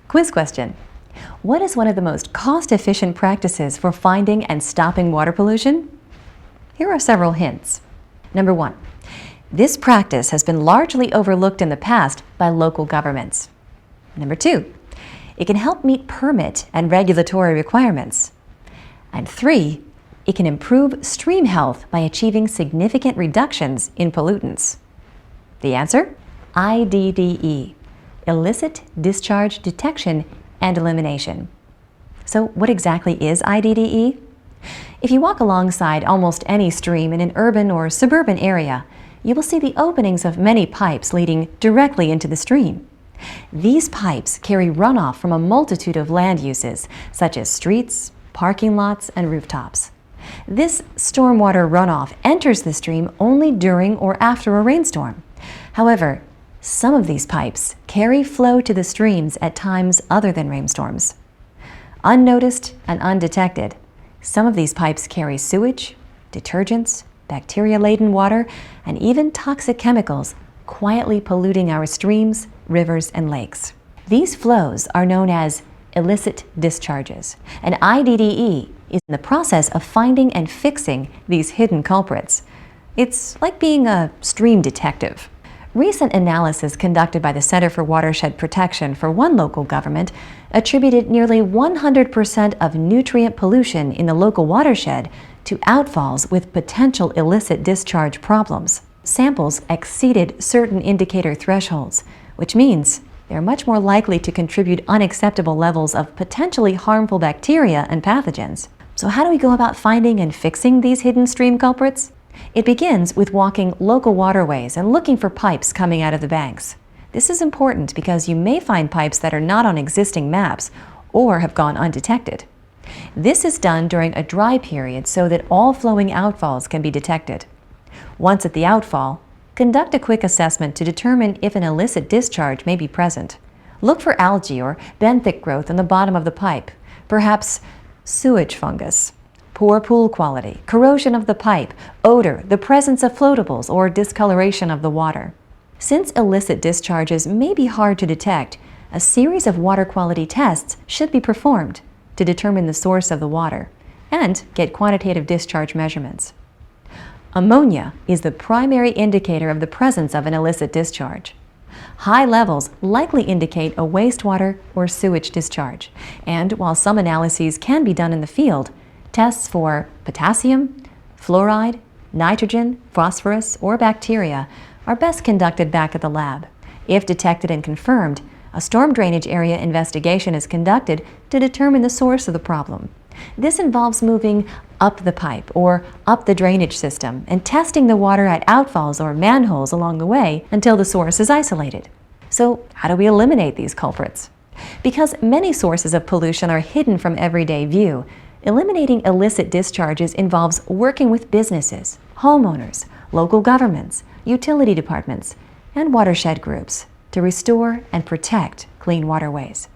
Quiz question. What is one of the most cost-efficient practices for finding and stopping water pollution? Here are several hints. Number 1. This practice has been largely overlooked in the past by local governments. Number 2. It can help meet permit and regulatory requirements. And 3. It can improve stream health by achieving significant reductions in pollutants. The answer? IVDE, Illicit Discharge Detection and Elimination. So what exactly is IVDE? If you walk alongside almost any stream in an urban or suburban area, you will see the openings of many pipes leading directly into the stream. These pipes carry runoff from a multitude of land uses, such as streets, parking lots, and rooftops. This stormwater runoff enters the stream only during or after a rainstorm. However, some of these pipes carry flow to the streams at times other than rainstorms. Unnoticed and undetected, some of these pipes carry sewage, detergents, bacteria-laden water, and even toxic chemicals, quietly polluting our streams, rivers, and lakes. These flows are known as illicit discharges, and IVDE is in the process of finding and fixing these hidden culprits. It's like being a stream detective. Recent analysis conducted by the Center for Watershed Protection for one local government attributed nearly 100% of nutrient pollution in the local watershed to outfalls with potential illicit discharge problems. Samples exceeded certain indicator thresholds, which means they're much more likely to contribute unacceptable levels of potentially harmful bacteria and pathogens. So how do we go about finding and fixing these hidden stream culprits? It begins with walking local waterways and looking for pipes coming out of the banks. This is important because you may find pipes that are not on existing maps or have gone undetected. This is done during a dry period so that all flowing outfalls can be detected. Once at the outfall, conduct a quick assessment to determine if an illicit discharge may be present. Look for algae or benthic growth on the bottom of the pipe, perhaps sewage fungus. Poor pool quality, corrosion of the pipe, odor, the presence of floatables, or discoloration of the water. Since illicit discharges may be hard to detect, a series of water quality tests should be performed to determine the source of the water and get quantitative discharge measurements. Ammonia is the primary indicator of the presence of an illicit discharge. High levels likely indicate a wastewater or sewage discharge, and while some analyses can be done in the field, tests for potassium, fluoride, nitrogen, phosphorus, or bacteria are best conducted back at the lab. If detected and confirmed, a storm drainage area investigation is conducted to determine the source of the problem. This involves moving up the pipe or up the drainage system and testing the water at outfalls or manholes along the way until the source is isolated. So, how do we eliminate these culprits? Because many sources of pollution are hidden from everyday view, eliminating illicit discharges involves working with businesses, homeowners, local governments, utility departments, and watershed groups to restore and protect clean waterways.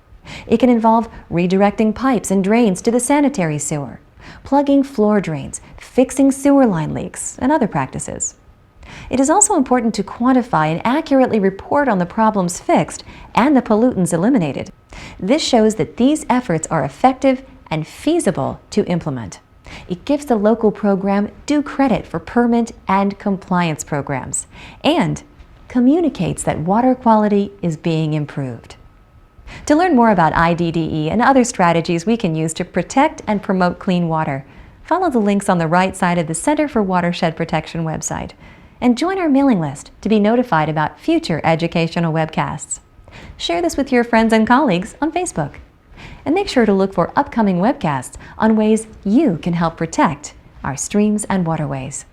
It can involve redirecting pipes and drains to the sanitary sewer, plugging floor drains, fixing sewer line leaks, and other practices. It is also important to quantify and accurately report on the problems fixed and the pollutants eliminated. This shows that these efforts are effective and feasible to implement. It gives the local program due credit for permit and compliance programs, and communicates that water quality is being improved. To learn more about IVDE and other strategies we can use to protect and promote clean water, follow the links on the right side of the Center for Watershed Protection website, and join our mailing list to be notified about future educational webcasts. Share this with your friends and colleagues on Facebook. And make sure to look for upcoming webcasts on ways you can help protect our streams and waterways.